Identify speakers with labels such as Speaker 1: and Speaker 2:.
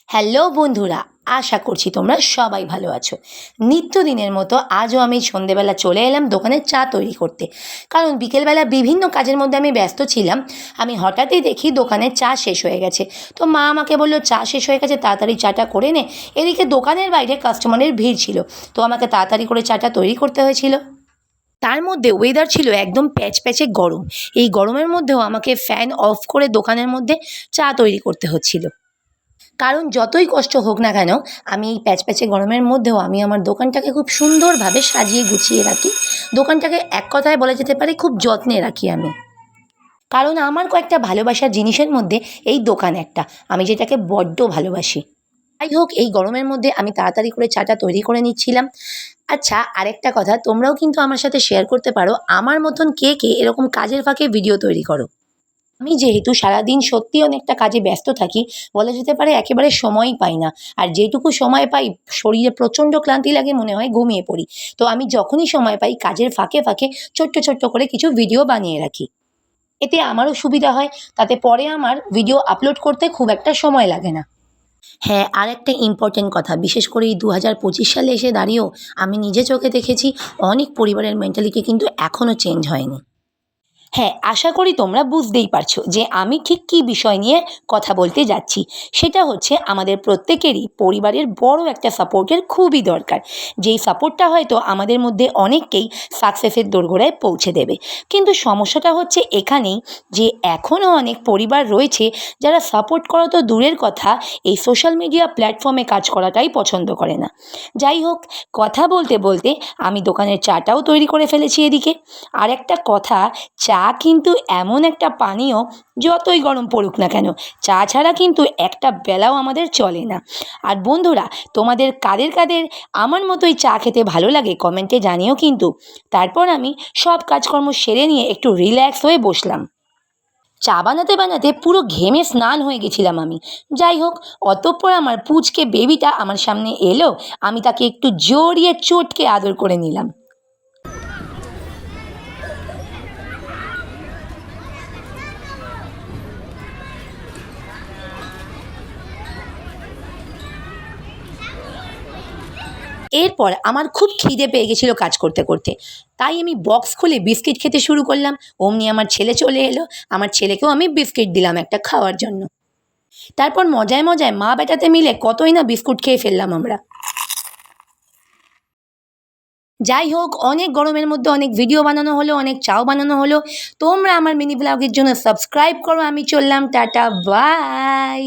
Speaker 1: Hello বন্ধুরা, আশা করছি তোমরা সবাই ভালো আছো। নিত্যদিনের মতো আজও আমি সন্ধেবেলা চলে এলাম দোকানে চা তৈরি করতে, কারণ বিকেলবেলা বিভিন্ন কাজের মধ্যে আমি ব্যস্ত ছিলাম। আমি হঠাৎই দেখি দোকানে চা শেষ হয়ে গেছে। তো মা আমাকে বললো, চা শেষ হয়ে গেছে, তাড়াতাড়ি চাটা করে নে। এদিকে দোকানের বাইরে কাস্টমারের ভিড় ছিল, তো আমাকে তাড়াতাড়ি করে চাটা তৈরি করতে হয়েছিল। তার মধ্যে ওয়েদার ছিল একদম প্যাচপ্যাচে গরম। এই গরমের মধ্যেও আমাকে ফ্যান অফ করে দোকানের মধ্যে চা তৈরি করতে হচ্ছিল, কারণ যতই কষ্ট হোক না কেন আমি এই প্যাচপ্যাচে গরমের মধ্যেও আমি আমার দোকানটাকে খুব সুন্দরভাবে সাজিয়ে গুছিয়ে রাখি। দোকানটাকে এক কথায় বলা যেতে পারে খুব যত্নে রাখি আমি, কারণ আমার কয়েকটা ভালোবাসার জিনিসের মধ্যে এই দোকান একটা, আমি যেটাকে বড্ড ভালোবাসি। যাই হোক, এই গরমের মধ্যে আমি তাড়াতাড়ি করে চাটা তৈরি করে নিচ্ছিলাম। আচ্ছা, আরেকটা কথা, তোমরাও কিন্তু আমার সাথে শেয়ার করতে পারো আমার মতন কে কে এরকম কাজের ফাঁকে ভিডিও তৈরি করো। আমি যেহেতু সারাদিন সত্যি অনেকটা কাজে ব্যস্ত থাকি, বলা যেতে পারে একেবারে সময়ই পাই না। আর যেটুকু সময় পাই শরীরে প্রচণ্ড ক্লান্তি লাগে, মনে হয় ঘুমিয়ে পড়ি। তো আমি যখনই সময় পাই কাজের ফাঁকে ফাঁকে ছোট্ট ছোট্ট করে কিছু ভিডিও বানিয়ে রাখি। এতে আমারও সুবিধা হয়, তাতে পরে আমার ভিডিও আপলোড করতে খুব একটা সময় লাগে না। হ্যাঁ, আর একটা ইম্পর্টেন্ট কথা, বিশেষ করে এই 2025 সালে এসে দাঁড়িয়েও আমি নিজে চোখে দেখেছি অনেক পরিবারের মেন্টালিটি কিন্তু এখনও চেঞ্জ হয়নি। হ্যাঁ, আশা করি তোমরা বুঝতেই পারছো যে আমি ঠিক কী বিষয় নিয়ে কথা বলতে যাচ্ছি। সেটা হচ্ছে আমাদের প্রত্যেকেরই পরিবারের বড় একটা সাপোর্টের খুবই দরকার। যেই সাপোর্টটা হয়তো আমাদের মধ্যে অনেককেই সাকসেসের দোরগোড়ায় পৌঁছে দেবে। কিন্তু সমস্যাটা হচ্ছে এখানেই যে এখনও অনেক পরিবার রয়েছে যারা সাপোর্ট করা তো দূরের কথা, এই সোশ্যাল মিডিয়া প্ল্যাটফর্মে কাজ করাটাই পছন্দ করে না। যাই হোক, কথা বলতে বলতে আমি দোকানের চাটাও তৈরি করে ফেলেছি এদিকে। আর একটা কথা, চা কিন্তু এমন একটা পানীয়, যতই গরম পড়ুক না কেন চা ছাড়া কিন্তু একটা বেলাও আমাদের চলে না। আর বন্ধুরা, তোমাদের কাদের কাদের আমার মতোই চা খেতে ভালো লাগে কমেন্টে জানিও কিন্তু। তারপর আমি সব কাজকর্ম সেরে নিয়ে একটু রিল্যাক্স হয়ে বসলাম। চা বানাতে বানাতে পুরো ঘেমে স্নান হয়ে গেছিলাম আমি। যাই হোক, অতঃপর আমার পুচকে বেবিটা আমার সামনে এলো, আমি তাকে একটু জড়িয়ে চটকে আদর করে নিলাম। এরপর আমার খুব খিদে পেয়ে গেছিলো কাজ করতে করতে, তাই আমি বক্স খুলে বিস্কিট খেতে শুরু করলাম। অমনি আমার ছেলে চলে এলো, আমার ছেলেকেও আমি বিস্কিট দিলাম একটা খাওয়ার জন্য। তারপর মজায় মজায় মা বেটাতে মিলে কতই না বিস্কুট খেয়ে ফেললাম আমরা। যাই হোক, অনেক গরমের মধ্যে অনেক ভিডিও বানানো হলো, অনেক চাও বানানো হলো। তোমরা আমার মিনি ব্লগের জন্য সাবস্ক্রাইব করো। আমি চললাম, টাটা, বাই।